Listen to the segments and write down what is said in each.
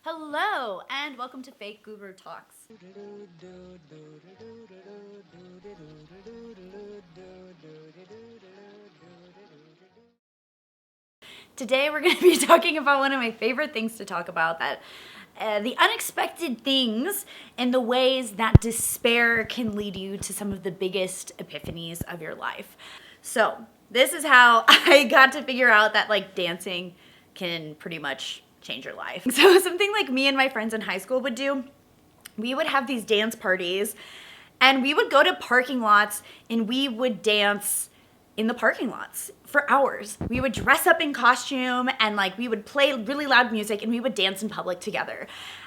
Hello, and welcome to Fake Guru Talks. Today we're going to be talking about one of my favorite things to talk about, that the unexpected things and the ways that despair can lead you to some of the biggest epiphanies of your life. So this is how I got to figure out that dancing can pretty much change your life. So something like me and my friends in high school would do, we would have these dance parties and we would go to parking lots and we would dance in the parking lots for hours. We would dress up in costume and we would play really loud music and we would dance in public together.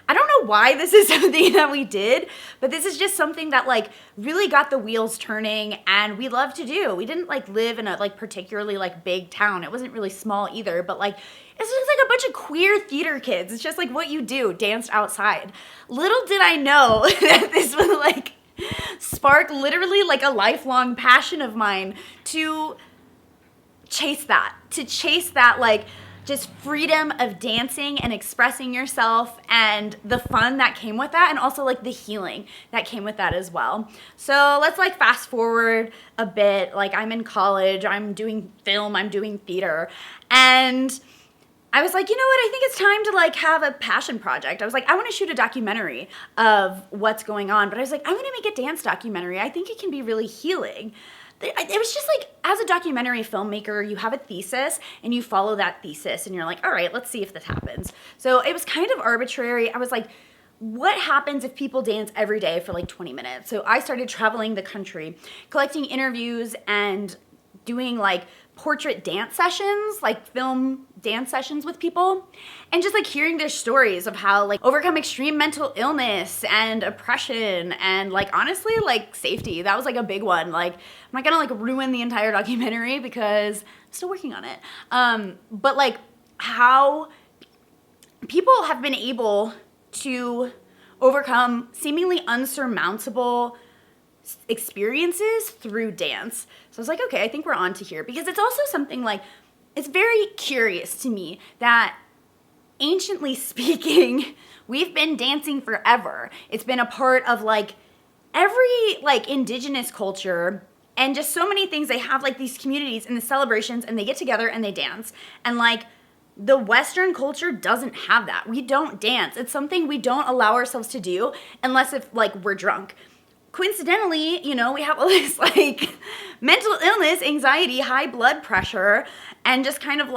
I don't know why this is something that we did, but this is just something that really got the wheels turning and we loved to do. We didn't live in a particularly big town. It wasn't really small either, but it's just a bunch of queer theater kids. It's just what you do, danced outside. Little did I know that this would spark literally a lifelong passion of mine to chase that just freedom of dancing and expressing yourself and the fun that came with that, and also the healing that came with that as well. So let's fast forward a bit. I'm in college, I'm doing film, I'm doing theater, and I was you know what, I think it's time to have a passion project. I was I want to shoot a documentary of what's going on, but I was I'm going to make a dance documentary. I think it can be really healing. It was just as a documentary filmmaker, you have a thesis and you follow that thesis and you're all right, let's see if this happens. So it was kind of arbitrary. I was what happens if people dance every day for 20 minutes? So I started traveling the country, collecting interviews and doing portrait dance sessions, film dance sessions with people, and just hearing their stories of how overcome extreme mental illness and oppression and honestly safety. That was a big one. I'm not gonna ruin the entire documentary because I'm still working on it. But how people have been able to overcome seemingly unsurmountable experiences through dance. So I was okay, I think we're on to here, because it's also something it's very curious to me that anciently speaking, we've been dancing forever. It's been a part of every indigenous culture, and just so many things. They have these communities and the celebrations and they get together and they dance. And the Western culture doesn't have that. We don't dance. It's something we don't allow ourselves to do unless if we're drunk. Coincidentally, we have all this mental illness, anxiety, high blood pressure, and just kind of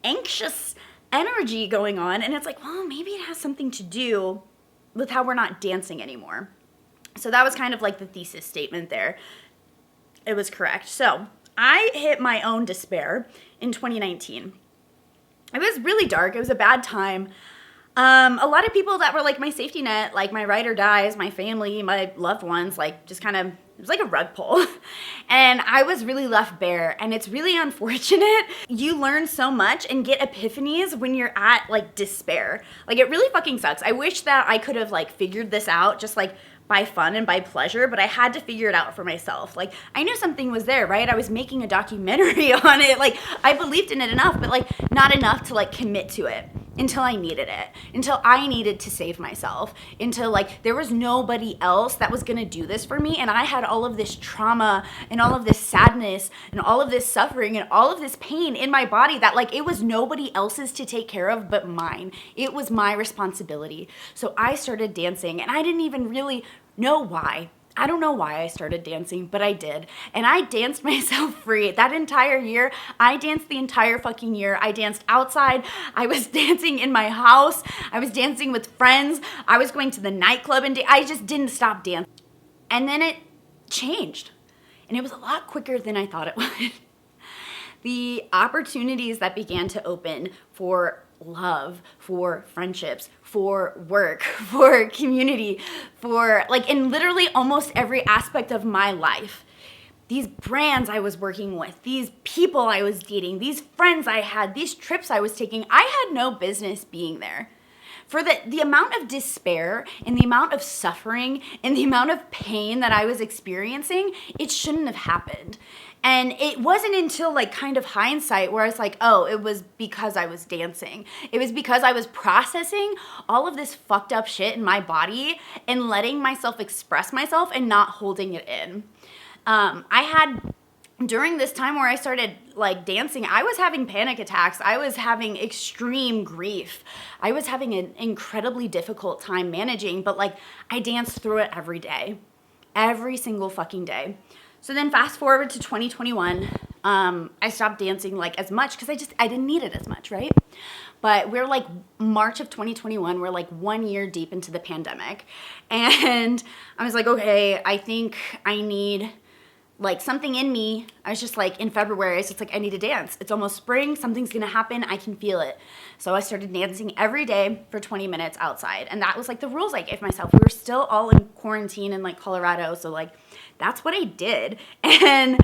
anxious energy going on. And it's well, maybe it has something to do with how we're not dancing anymore. So that was kind of the thesis statement there. It was correct. So I hit my own despair in 2019. It was really dark. It was a bad time. A lot of people that were my safety net, my ride or dies, my family, my loved ones, just kind of, it was a rug pull. And I was really left bare, and it's really unfortunate. You learn so much and get epiphanies when you're at despair. It really fucking sucks. I wish that I could have figured this out just by fun and by pleasure, but I had to figure it out for myself. I knew something was there, right? I was making a documentary on it. I believed in it enough, but not enough to commit to it until I needed it, until I needed to save myself, until there was nobody else that was gonna do this for me. And I had all of this trauma and all of this sadness and all of this suffering and all of this pain in my body that it was nobody else's to take care of but mine. It was my responsibility. So I started dancing, and I didn't even really know why. I don't know why I started dancing, but I did. And I danced myself free. That entire year, I danced the entire fucking year. I danced outside. I was dancing in my house. I was dancing with friends. I was going to the nightclub, and I just didn't stop dancing. And then it changed. And it was a lot quicker than I thought it would. The opportunities that began to open for love, for friendships, for work, for community, for in literally almost every aspect of my life. These brands I was working with, these people I was dating, these friends I had, these trips I was taking, I had no business being there. For the amount of despair and the amount of suffering and the amount of pain that I was experiencing, it shouldn't have happened. And it wasn't until like kind of hindsight where I was like, oh, it was because I was dancing. It was because I was processing all of this fucked up shit in my body and letting myself express myself and not holding it in. During this time where I started like dancing, I was having panic attacks. I was having extreme grief. I was having an incredibly difficult time managing, but like I danced through it every day, every single fucking day. So then fast forward to 2021, I stopped dancing like as much because I didn't need it as much, right? But we're like March of 2021, we're like 1 year deep into the pandemic. And I was like, okay, I think I need like something in me. I was just like in February, so it's like I need to dance. It's almost spring, something's gonna happen, I can feel it. So I started dancing every day for 20 minutes outside. And that was like the rules I gave myself. We were still all in quarantine in like Colorado, so like that's what I did. And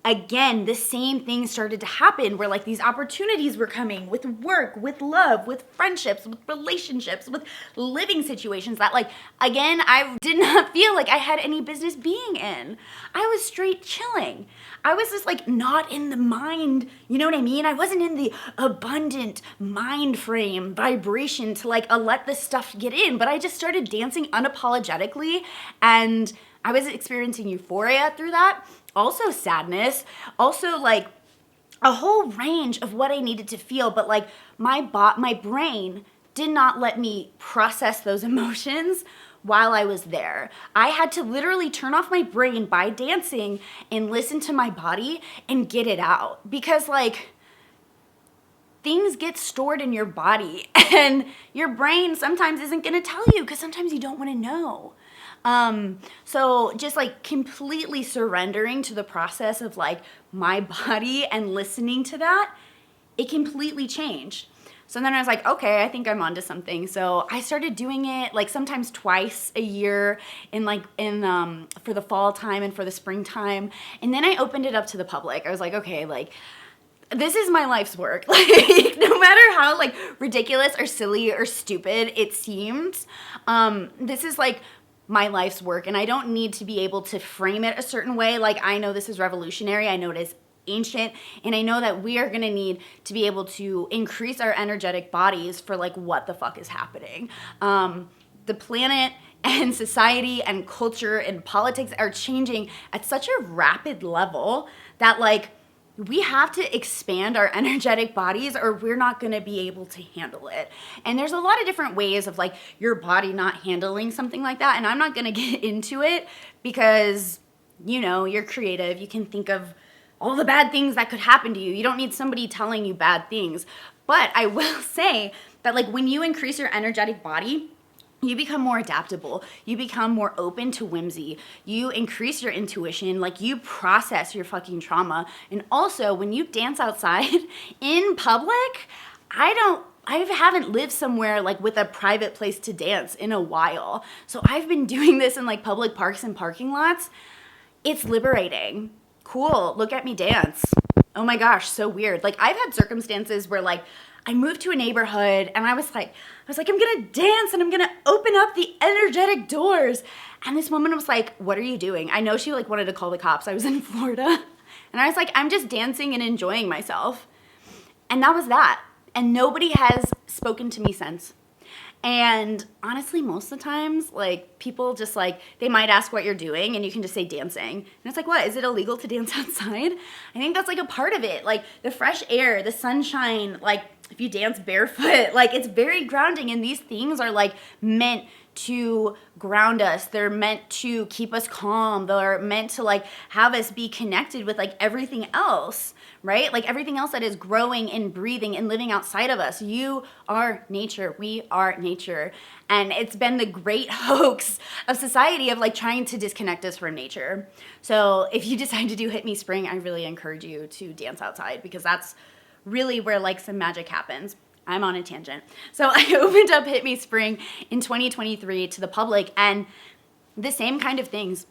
again, the same thing started to happen where like these opportunities were coming with work, with love, with friendships, with relationships, with living situations that like, again, I did not feel like I had any business being in. I was straight chilling. I was just like not in the mind, you know what I mean? I wasn't in the abundant mind frame vibration to like let this stuff get in, but I just started dancing unapologetically and I was experiencing euphoria through that. Also sadness, also like a whole range of what I needed to feel, but like my brain did not let me process those emotions while I was there. I had to literally turn off my brain by dancing and listen to my body and get it out because like things get stored in your body and your brain sometimes isn't gonna tell you because sometimes you don't wanna know. So just like completely surrendering to the process of like my body and listening to that, it completely changed. So then I was like, okay, I think I'm onto something. So I started doing it like sometimes twice a year for the fall time and for the springtime. And then I opened it up to the public. I was like, okay, like this is my life's work. Like no matter how like ridiculous or silly or stupid it seems, this is like my life's work and I don't need to be able to frame it a certain way. Like I know this is revolutionary, I know it is ancient, and I know that we are gonna need to be able to increase our energetic bodies for like what the fuck is happening. The planet and society and culture and politics are changing at such a rapid level that like we have to expand our energetic bodies or we're not going to be able to handle it. And there's a lot of different ways of like your body not handling something like that. And I'm not going to get into it because, you know, you're creative. You can think of all the bad things that could happen to you. You don't need somebody telling you bad things. But I will say that like when you increase your energetic body, you become more adaptable. You become more open to whimsy. You increase your intuition, like you process your fucking trauma. And also when you dance outside in public, I haven't lived somewhere like with a private place to dance in a while. So I've been doing this in like public parks and parking lots. It's liberating. Cool, look at me dance. Oh my gosh, so weird. Like I've had circumstances where like I moved to a neighborhood and I was like, I'm gonna dance and I'm gonna open up the energetic doors. And this woman was like, what are you doing? I know she like wanted to call the cops. I was in Florida. And I was like, I'm just dancing and enjoying myself. And that was that. And nobody has spoken to me since. And honestly, most of the times, like people just like, they might ask what you're doing and you can just say dancing. And it's like, what, is it illegal to dance outside? I think that's like a part of it. Like the fresh air, the sunshine, like if you dance barefoot, like it's very grounding. And these things are like meant to ground us. They're meant to keep us calm. They're meant to like have us be connected with like everything else, right? Like everything else that is growing and breathing and living outside of us. You are nature. We are nature. And it's been the great hoax of society of like trying to disconnect us from nature. So if you decide to do Hit Me Spring, I really encourage you to dance outside because that's really where like some magic happens. I'm on a tangent. So I opened up Hit Me Spring in 2023 to the public and the same kind of things.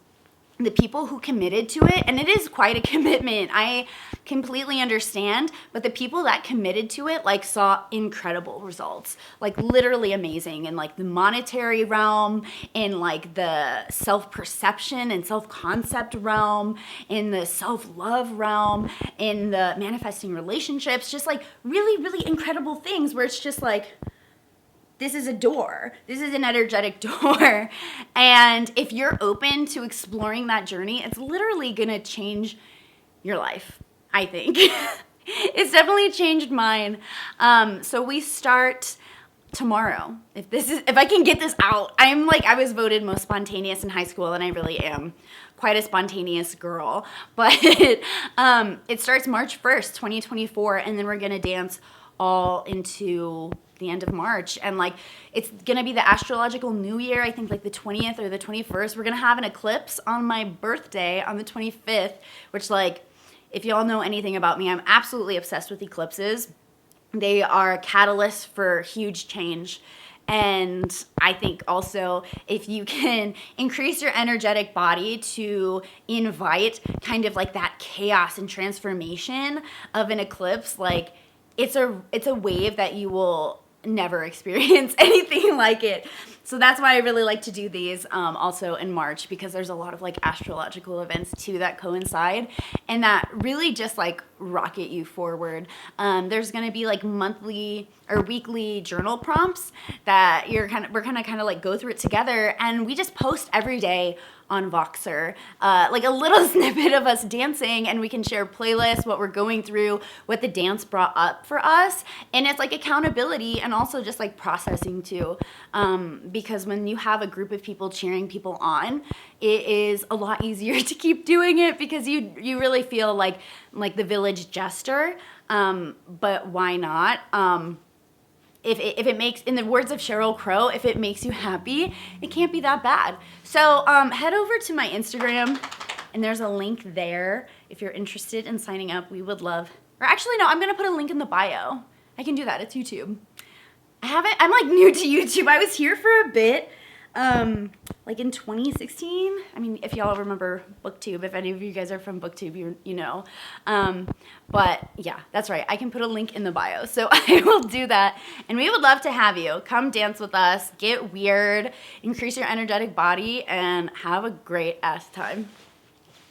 the people who committed to it, and it is quite a commitment, I completely understand, but the people that committed to it like saw incredible results, like literally amazing, in like the monetary realm, in like the self-perception and self-concept realm, in the self-love realm, in the manifesting relationships, just like really, really incredible things where it's just like, this is a door. This is an energetic door. And if you're open to exploring that journey, it's literally gonna change your life, I think. It's definitely changed mine. So we start tomorrow. If I can get this out, I was voted most spontaneous in high school, and I really am quite a spontaneous girl. But it starts March 1st, 2024, and then we're gonna dance all into the end of March, and like it's gonna be the astrological new year, I think like the 20th or the 21st. We're gonna have an eclipse on my birthday on the 25th, which, like, if y'all know anything about me, I'm absolutely obsessed with eclipses. They are catalysts for huge change. And I think also if you can increase your energetic body to invite kind of like that chaos and transformation of an eclipse, like it's a wave that you will never experience anything like it. So that's why I really like to do these also in March, because there's a lot of like astrological events too that coincide and that really just like rocket you forward. There's gonna be like monthly or weekly journal prompts that we're kind of like go through it together, and we just post every day on Voxer, like a little snippet of us dancing, and we can share playlists, what we're going through, what the dance brought up for us, and it's like accountability and also just like processing too, because when you have a group of people cheering people on, it is a lot easier to keep doing it, because you really feel like the village jester, but why not? If it makes, in the words of Sheryl Crow, if it makes you happy, it can't be that bad. So head over to my Instagram, and there's a link there if you're interested in signing up. We would love, or actually no, I'm gonna put a link in the bio. I can do that, it's YouTube. I'm like new to YouTube. I was here for a bit, like in 2016. I mean, if y'all remember BookTube, if any of you guys are from BookTube, you know. But yeah, that's right. I can put a link in the bio. So I will do that. And we would love to have you. Come dance with us, get weird, increase your energetic body, and have a great ass time.